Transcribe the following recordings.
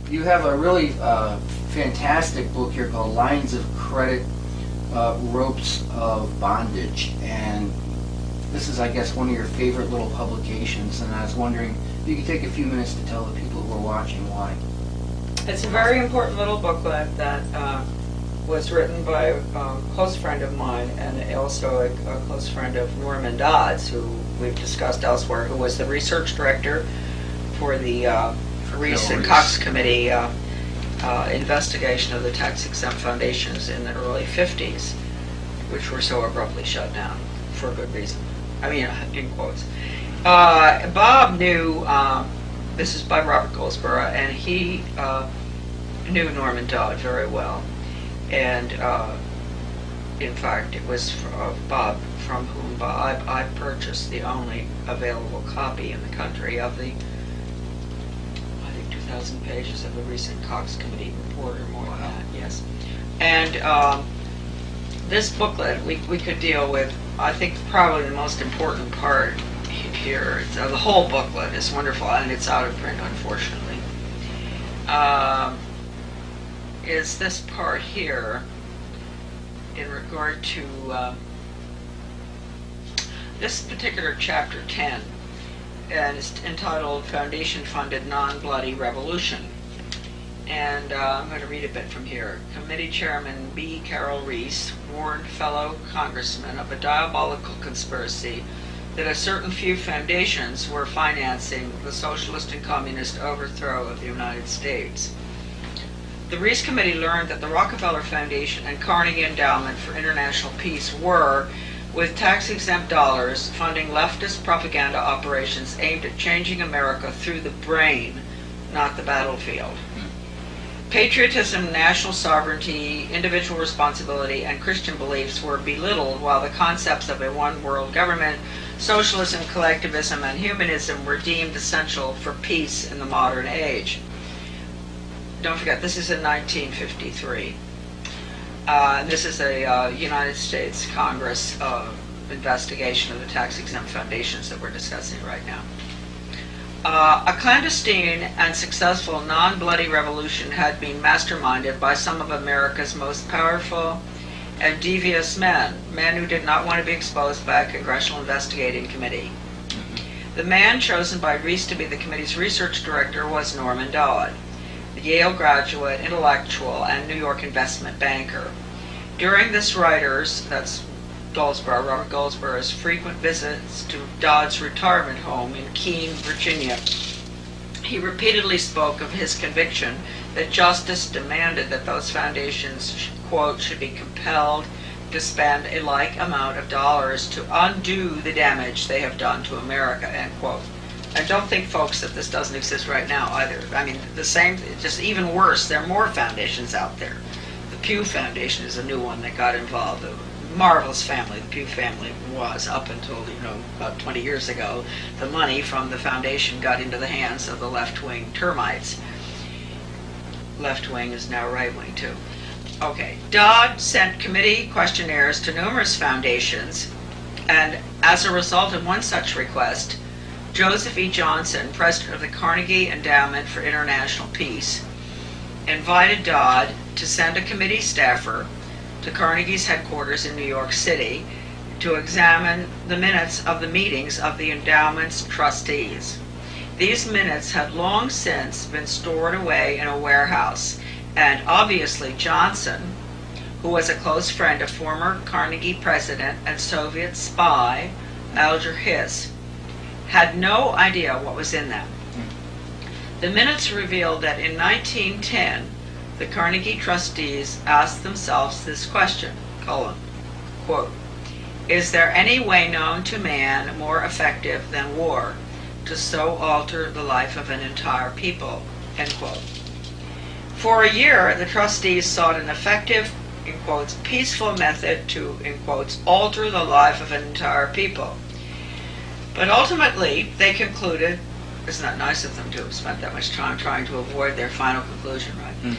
You have a really fantastic book here called Lines of Credit, Ropes of Bondage, and this is, I guess, one of your favorite little publications, and I was wondering if you could take a few minutes to tell the people who are watching why. It's a very important little booklet that was written by a close friend of mine and also a close friend of Norman Dodd's, who we've discussed elsewhere, who was the research director for the recent Cox Committee investigation of the tax-exempt foundations in the early 50s, which were so abruptly shut down for good reason. I mean, in quotes. Bob knew, this is by Robert Goldsboro, and he knew Norman Dodd very well. And in fact, it was Bob from whom I purchased the only available copy in the country of the, I think, 2,000 pages of the recent Cox Committee report, or more than that, yes. And this booklet, we could deal with, I think, probably the most important part here. The whole booklet is wonderful, and it's out of print, unfortunately. Is this part here in regard to this particular chapter 10, and it's entitled Foundation Funded Non-Bloody Revolution. And I'm going to read a bit from here. Committee Chairman B. Carroll Reese warned fellow congressmen of a diabolical conspiracy that a certain few foundations were financing the socialist and communist overthrow of the United States. The Reese Committee learned that the Rockefeller Foundation and Carnegie Endowment for International Peace were, with tax-exempt dollars, funding leftist propaganda operations aimed at changing America through the brain, not the battlefield. Patriotism, national sovereignty, individual responsibility, and Christian beliefs were belittled, while the concepts of a one-world government, socialism, collectivism, and humanism were deemed essential for peace in the modern age. Don't forget, this is in 1953. This is a United States Congress investigation of the tax-exempt foundations that we're discussing right now. A clandestine and successful non-bloody revolution had been masterminded by some of America's most powerful and devious men who did not want to be exposed by a congressional investigating committee. The man chosen by Reese to be the committee's research director was Norman Dodd, the Yale graduate, intellectual, and New York investment banker. During this writer's, that's Robert Goldsboro's, frequent visits to Dodd's retirement home in Keene, Virginia, he repeatedly spoke of his conviction that justice demanded that those foundations, quote, should be compelled to spend a like amount of dollars to undo the damage they have done to America, end quote. And don't think, folks, that this doesn't exist right now either. I mean, the same, just even worse, there are more foundations out there. The Pew Foundation is a new one that got involved. A marvelous family, the Pew family was, up until, about 20 years ago. The money from the foundation got into the hands of the left-wing termites. Left-wing is now right-wing, too. Okay, Dodd sent committee questionnaires to numerous foundations, and as a result of one such request, Joseph E. Johnson, president of the Carnegie Endowment for International Peace, invited Dodd to send a committee staffer to Carnegie's headquarters in New York City to examine the minutes of the meetings of the endowment's trustees. These minutes had long since been stored away in a warehouse, and obviously Johnson, who was a close friend of former Carnegie president and Soviet spy Alger Hiss, had no idea what was in them. The minutes revealed that in 1910, the Carnegie trustees asked themselves this question, quote, is there any way known to man more effective than war to so alter the life of an entire people, end quote. For a year, the trustees sought an effective, in quotes, peaceful method to, in quotes, alter the life of an entire people. But ultimately, they concluded, isn't that nice of them to have spent that much time trying to avoid their final conclusion, right?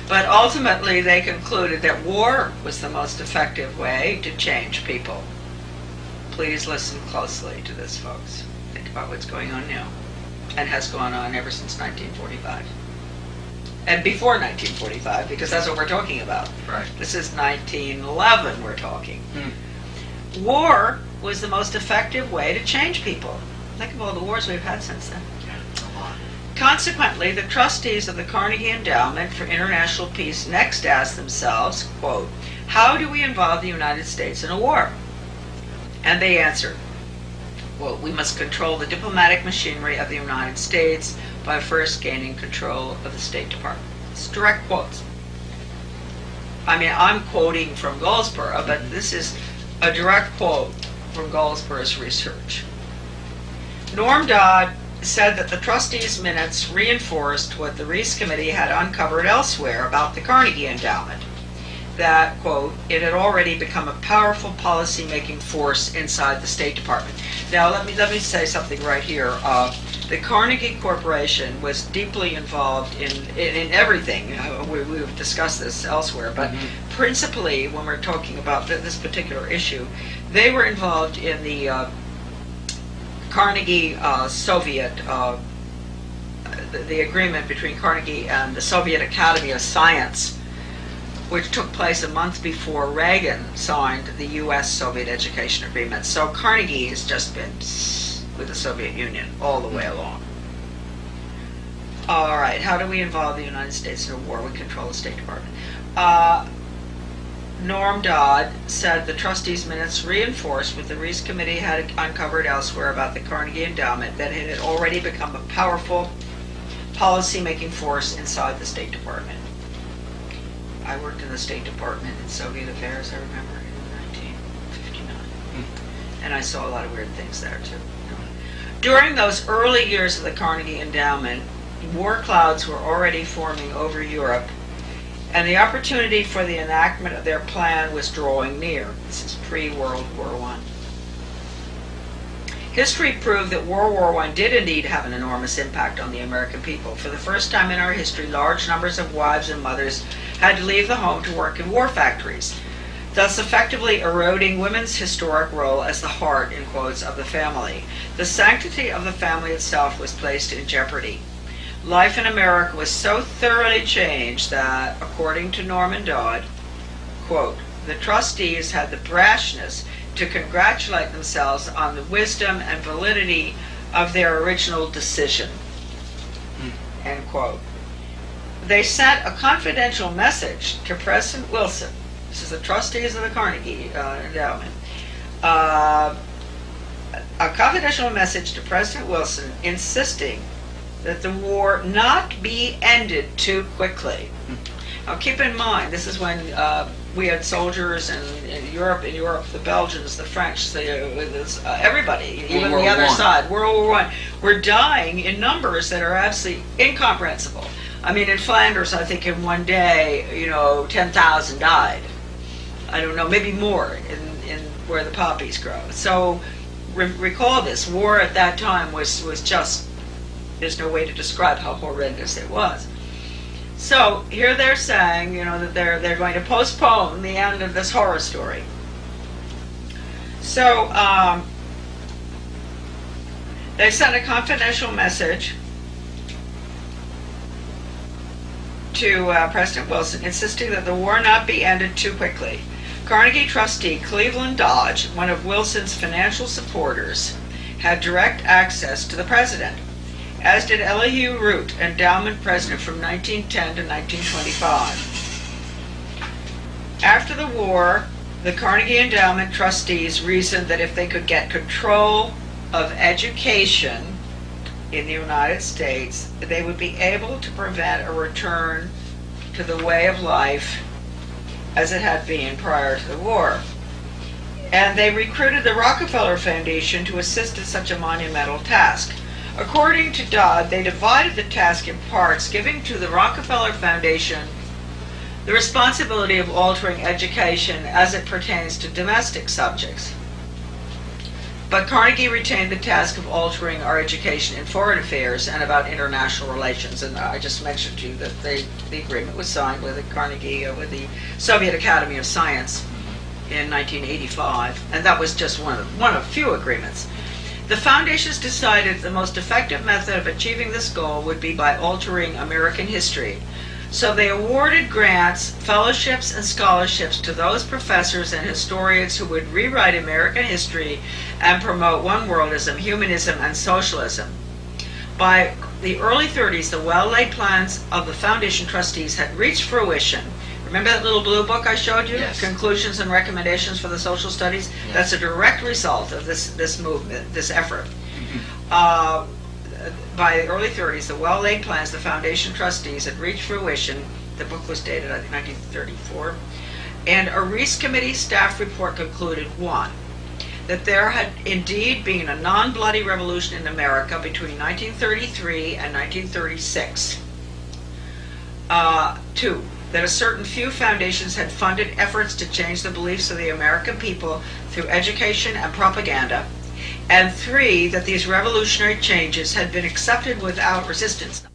But ultimately, they concluded that war was the most effective way to change people. Please listen closely to this, folks. Think about what's going on now, and has gone on ever since 1945. and before 1945, because that's what we're talking about. Right. This is 1911 we're talking. Hmm. War was the most effective way to change people. Think of all the wars we've had since then. Yeah, a lot. Consequently, the trustees of the Carnegie Endowment for International Peace next asked themselves, quote, how do we involve the United States in a war? And they answered, well, we must control the diplomatic machinery of the United States by first gaining control of the State Department. It's direct quotes. I mean, I'm quoting from Goldsborough, but this is a direct quote from Goldsborough's research. Norm Dodd said that the trustees' minutes reinforced what the Reese Committee had uncovered elsewhere about the Carnegie Endowment, that, quote, it had already become a powerful policy-making force inside the State Department. Now, let me say something right here. The Carnegie Corporation was deeply involved in everything. We've discussed this elsewhere, but principally, when we're talking about this particular issue, they were involved in the Carnegie Soviet, the agreement between Carnegie and the Soviet Academy of Science, which took place a month before Reagan signed the U.S.-Soviet Education Agreement. So Carnegie has just been with the Soviet Union all the way along. All right, how do we involve the United States in a war? We control the State Department. Norm Dodd said the trustees' minutes reinforced what the Reese Committee had uncovered elsewhere about the Carnegie Endowment, that it had already become a powerful policy-making force inside the State Department. I worked in the State Department in Soviet affairs, I remember, in 1959. And I saw a lot of weird things there, too. During those early years of the Carnegie Endowment, war clouds were already forming over Europe, and the opportunity for the enactment of their plan was drawing near. This is pre-World War I. History proved that World War I did indeed have an enormous impact on the American people. For the first time in our history, large numbers of wives and mothers had to leave the home to work in war factories, thus effectively eroding women's historic role as the heart, in quotes, of the family. The sanctity of the family itself was placed in jeopardy. Life in America was so thoroughly changed that, according to Norman Dodd, quote, the trustees had the brashness to congratulate themselves on the wisdom and validity of their original decision, end quote. They sent a confidential message to President Wilson. This is the trustees of the Carnegie Endowment. A confidential message to President Wilson insisting that the war not be ended too quickly. Now keep in mind, this is when we had soldiers in Europe, the Belgians, the French, everybody, even the other side, World War I, were dying in numbers that are absolutely incomprehensible. I mean, in Flanders, I think in one day, 10,000 died. I don't know, maybe more in where the poppies grow. So recall this, war at that time was just, there's no way to describe how horrendous it was. So here they're saying, that they're going to postpone the end of this horror story. So they sent a confidential message to President Wilson, insisting that the war not be ended too quickly. Carnegie trustee Cleveland Dodge, one of Wilson's financial supporters, had direct access to the president, as did Elihu Root, endowment president from 1910 to 1925. After the war, the Carnegie Endowment trustees reasoned that if they could get control of education in the United States, they would be able to prevent a return to the way of life as it had been prior to the war. And they recruited the Rockefeller Foundation to assist in such a monumental task. According to Dodd, they divided the task in parts, giving to the Rockefeller Foundation the responsibility of altering education as it pertains to domestic subjects. But Carnegie retained the task of altering our education in foreign affairs and about international relations. And I just mentioned to you that the agreement was signed with the Carnegie, with the Soviet Academy of Science in 1985, and that was just one of few agreements. The foundations decided the most effective method of achieving this goal would be by altering American history. So they awarded grants, fellowships, and scholarships to those professors and historians who would rewrite American history and promote one-worldism, humanism, and socialism. By the early 30s, the well-laid plans of the foundation trustees had reached fruition. Remember that little blue book I showed you? Yes. Conclusions and Recommendations for the Social Studies? Yes. That's a direct result of this movement, this effort. By the early 30s, the well-laid plans of the foundation trustees had reached fruition. The book was dated, I think, 1934. And a Reese Committee staff report concluded, one, that there had indeed been a non-bloody revolution in America between 1933 and 1936. Two, that a certain few foundations had funded efforts to change the beliefs of the American people through education and propaganda. And three, that these revolutionary changes had been accepted without resistance.